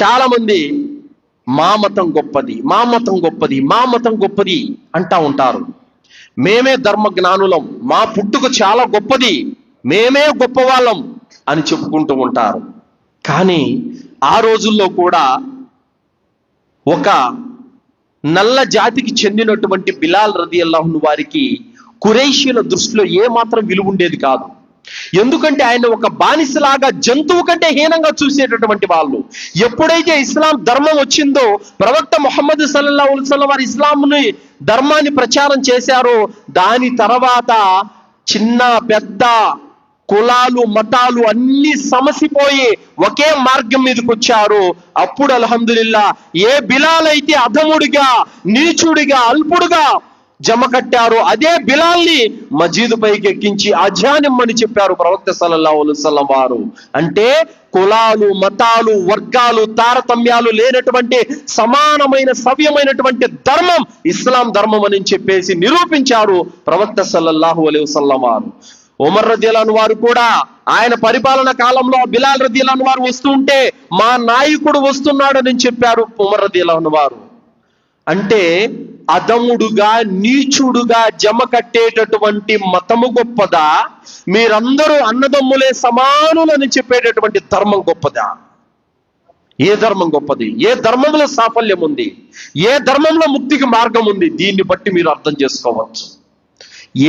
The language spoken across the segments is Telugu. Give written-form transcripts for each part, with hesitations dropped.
చాలా మంది మా మతం గొప్పది, మా మతం గొప్పది, మా మతం గొప్పది అంటా ఉంటారు. మేమే ధర్మ జ్ఞానులం, మా పుట్టుక చాలా గొప్పది, మేమే గొప్పవాళ్ళం అని చెప్పుకుంటూ ఉంటారు. కానీ ఆ రోజుల్లో కూడా ఒక నల్ల జాతికి చెందినటువంటి బిలాల్ రదియల్లాహు అన్హు వారికి ఖురైషీల దృష్టిలో ఏమాత్రం విలువ ఉండేది కాదు. ఎందుకంటే ఆయన ఒక బానిసలాగా, జంతువు కంటే హీనంగా చూసేటటువంటి వాళ్ళు. ఎప్పుడైతే ఇస్లాం ధర్మం వచ్చిందో, ప్రవక్త ముహమ్మద్ సల్లల్లాహు అలైహి వసల్లం వారి ఇస్లాంని ధర్మాన్ని ప్రచారం చేశారో, దాని తర్వాత చిన్న పెద్ద కులాలు మతాలు అన్ని సమసిపోయి ఒకే మార్గం మీదకి వచ్చారు. అప్పుడు అల్హమ్దులిల్లా ఏ బిలాల్ అయితే అధముడిగా, నీచుడిగా, అల్పుడుగా జమ కట్టారు, అదే బిలాల్ని మజీదు పైకి ఎక్కించి అజానిమ్మని చెప్పారు ప్రవక్త సల్లల్లాహు అలైహి వసల్లం వారు. అంటే కులాలు మతాలు వర్గాలు తారతమ్యాలు లేనటువంటి సమానమైన సవ్యమైనటువంటి ధర్మం ఇస్లాం ధర్మం అని చెప్పేసి నిరూపించారు ప్రవక్త సల్లల్లాహు అలైహి వసల్లం వారు. ఉమర్ రదియల్లాహు అన్హు వారు కూడా ఆయన పరిపాలన కాలంలో బిలాల్ రదియల్లాహు అన్హు వారు వస్తుంటే మా నాయకుడు వస్తున్నాడని చెప్పారు ఉమర్ రదియల్లాహు అన్హు వారు. అంటే అధముడుగా నీచుడుగా జమ కట్టేటటువంటి మతము గొప్పదా, మీరందరూ అన్నదమ్ములే సమానులని చెప్పేటటువంటి ధర్మం గొప్పదా? ఏ ధర్మం గొప్పది? ఏ ధర్మంలో సాఫల్యం ఉంది? ఏ ధర్మంలో ముక్తికి మార్గం ఉంది? దీన్ని బట్టి మీరు అర్థం చేసుకోవచ్చు.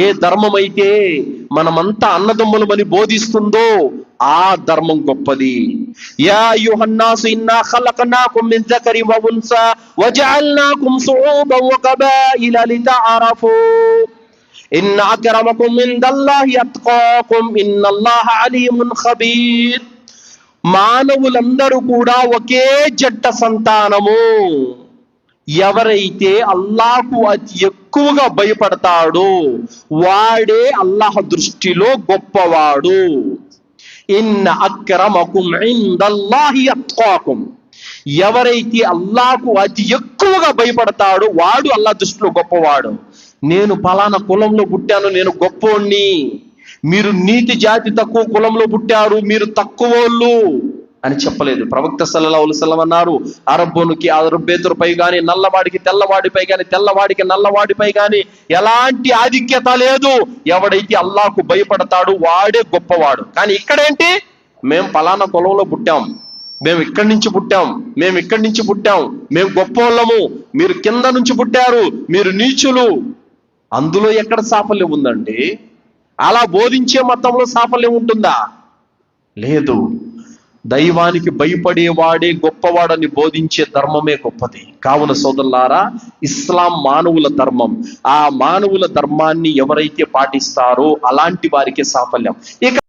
ఏ ధర్మం అయితే మనమంతా అన్నదమ్ములమని బోధిస్తుందో ఆ ధర్మం గొప్పది. యా అయ్యుహన్నాసు ఇన్నా ఖలఖనాకుం మిన్ జకరిన్ వ ఉన్సా వజఅల్నాకుం శుఊబన్ వ కబాయిల లితఅరఫూ ఇన్న అక్రమకుం ఇందల్లాహి అత్ఖాకుం ఇన్నల్లాహ అలీమున్ ఖబీర్. మానవులందరూ కూడా ఒకే జట్ట సంతానము. ఎవరైతే అల్లాహకు అతి ఎక్కువగా భయపడతాడో వాడే అల్లాహ్ దృష్టిలో గొప్పవాడు. ఇన్న అక్రమకుం ఇందల్లాహి అత్ఖాకుం. ఎవరైతే అల్లాహకు అతి ఎక్కువగా భయపడతాడో వాడు అల్లాహ్ దృష్టిలో గొప్పవాడు. నేను పలానా కులంలో పుట్టాను, నేను గొప్పోణ్ణి, మీరు నీతి జాతి తక్కువ కులంలో పుట్టారు, మీరు తక్కువోళ్ళు అని చెప్పలేదు. ప్రవక్త సల్లల్లాహు అలైహి వసల్లం అన్నారు, అరబ్బునికి అరబ్బేతురుపై గాని, నల్లవాడికి తెల్లవాడిపై గాని, తెల్లవాడికి నల్లవాడిపై గాని ఎలాంటి ఆధిక్యత లేదు. ఎవడైతే అల్లాహకు భయపడతాడు వాడే గొప్పవాడు. కానీ ఇక్కడేంటి, మేము పలానా కులంలో పుట్టాం, మేము ఇక్కడి నుంచి పుట్టాం, మేము ఇక్కడి నుంచి పుట్టాం, మేము గొప్పోళ్ళము, మీరు కింద నుంచి పుట్టారు, మీరు నీచులు. అందులో ఎక్కడ సాఫల్యం ఉందండి? అలా బోధించే మతంలో సాఫల్యం ఉంటుందా? లేదు. దైవానికి భయపడేవాడే గొప్పవాడని బోధించే ధర్మమే గొప్పది. కావున సోదరులారా, ఇస్లాం మానవుల ధర్మం. ఆ మానవుల ధర్మాన్ని ఎవరైతే పాటిస్తారో అలాంటి వారికి సాఫల్యం. ఇక